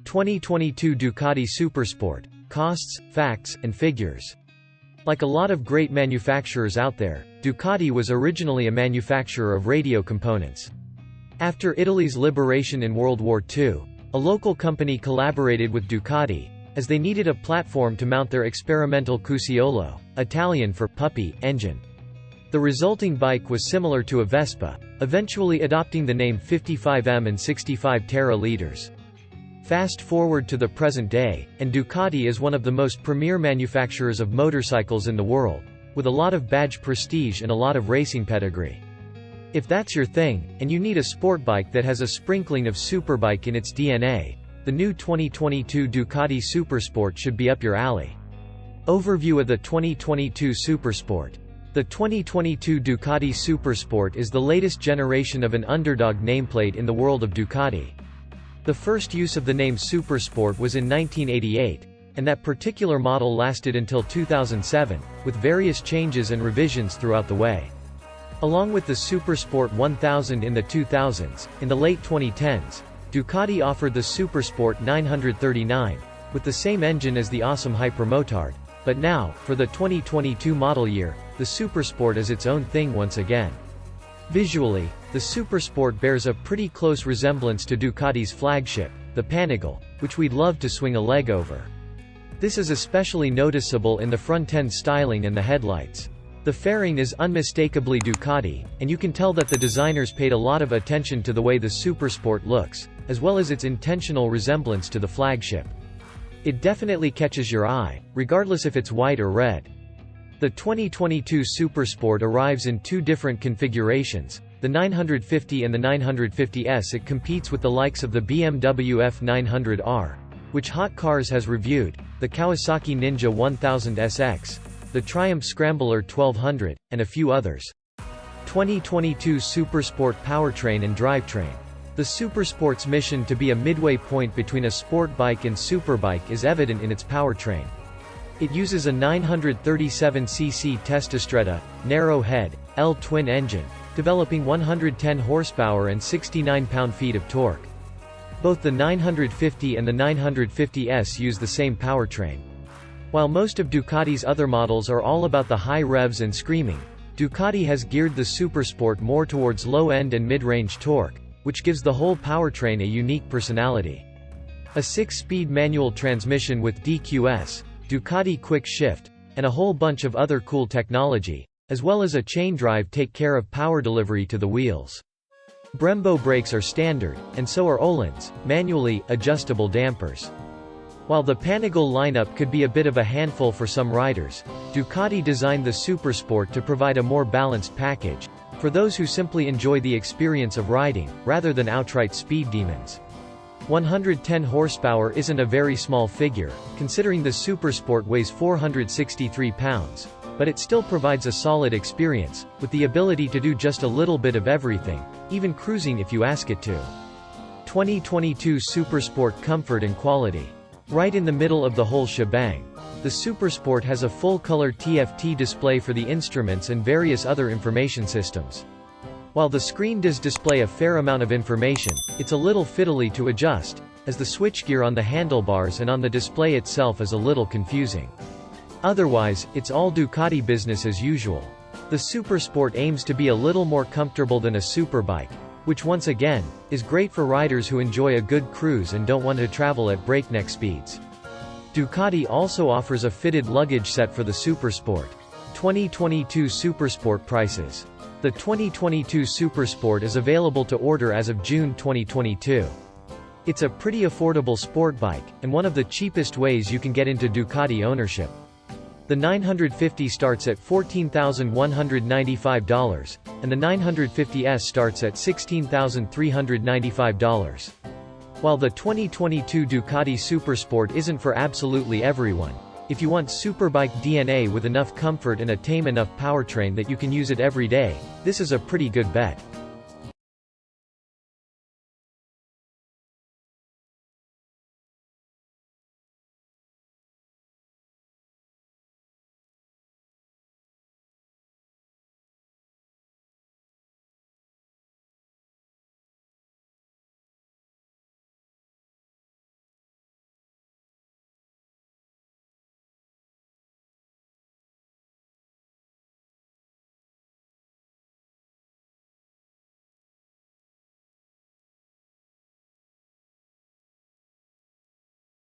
2022 Ducati SuperSport. Costs, facts, and figures. Like a lot of great manufacturers out there, Ducati was originally a manufacturer of radio components. After Italy's liberation in World War II, a local company collaborated with Ducati, as they needed a platform to mount their experimental Cucciolo, Italian for puppy, engine. The resulting bike was similar to a Vespa, eventually adopting the name 55M and 65 Terra-liters. Fast forward to the present day, and Ducati is one of the most premier manufacturers of motorcycles in the world, with a lot of badge prestige and a lot of racing pedigree. If that's your thing, and you need a sport bike that has a sprinkling of superbike in its DNA, the new 2022 Ducati SuperSport should be up your alley. Overview of the 2022 SuperSport. The 2022 Ducati SuperSport is the latest generation of an underdog nameplate in the world of Ducati. The first use of the name SuperSport was in 1988, and that particular model lasted until 2007, with various changes and revisions throughout the way. Along with the SuperSport 1000 in the 2000s, in the late 2010s, Ducati offered the SuperSport 939, with the same engine as the awesome Hypermotard, but now, for the 2022 model year, the SuperSport is its own thing once again. Visually, the SuperSport bears a pretty close resemblance to Ducati's flagship, the Panigale, which we'd love to swing a leg over. This is especially noticeable in the front-end styling and the headlights. The fairing is unmistakably Ducati, and you can tell that the designers paid a lot of attention to the way the SuperSport looks, as well as its intentional resemblance to the flagship. It definitely catches your eye, regardless if it's white or red. The 2022 SuperSport arrives in two different configurations, the 950 and the 950S. It competes with the likes of the BMW F900R, which Hot Cars has reviewed, the Kawasaki Ninja 1000 SX, the Triumph Scrambler 1200, and a few others. 2022 SuperSport powertrain and drivetrain. The SuperSport's mission to be a midway point between a sport bike and superbike is evident in its powertrain. It uses a 937cc Testastretta, narrow head, L-twin engine, developing 110 horsepower and 69 pound-feet of torque. Both the 950 and the 950S use the same powertrain. While most of Ducati's other models are all about the high revs and screaming, Ducati has geared the SuperSport more towards low-end and mid-range torque, which gives the whole powertrain a unique personality. A 6-speed manual transmission with DQS, Ducati Quick Shift, and a whole bunch of other cool technology, as well as a chain drive take care of power delivery to the wheels. Brembo brakes are standard, and so are Öhlins, manually adjustable dampers. While the Panigale lineup could be a bit of a handful for some riders, Ducati designed the SuperSport to provide a more balanced package, for those who simply enjoy the experience of riding, rather than outright speed demons. 110 horsepower isn't a very small figure, considering the SuperSport weighs 463 pounds, but it still provides a solid experience, with the ability to do just a little bit of everything, even cruising if you ask it to. 2022 SuperSport comfort and quality. Right in the middle of the whole shebang, the SuperSport has a full-color TFT display for the instruments and various other information systems. While the screen does display a fair amount of information, it's a little fiddly to adjust, as the switchgear on the handlebars and on the display itself is a little confusing. Otherwise, it's all Ducati business as usual. The SuperSport aims to be a little more comfortable than a superbike, which once again, is great for riders who enjoy a good cruise and don't want to travel at breakneck speeds. Ducati also offers a fitted luggage set for the SuperSport. 2022 SuperSport prices. The 2022 SuperSport is available to order as of June 2022. It's a pretty affordable sport bike, and one of the cheapest ways you can get into Ducati ownership. The 950 starts at $14,195, and the 950S starts at $16,395. While the 2022 Ducati SuperSport isn't for absolutely everyone, if you want superbike DNA with enough comfort and a tame enough powertrain that you can use it every day, this is a pretty good bet.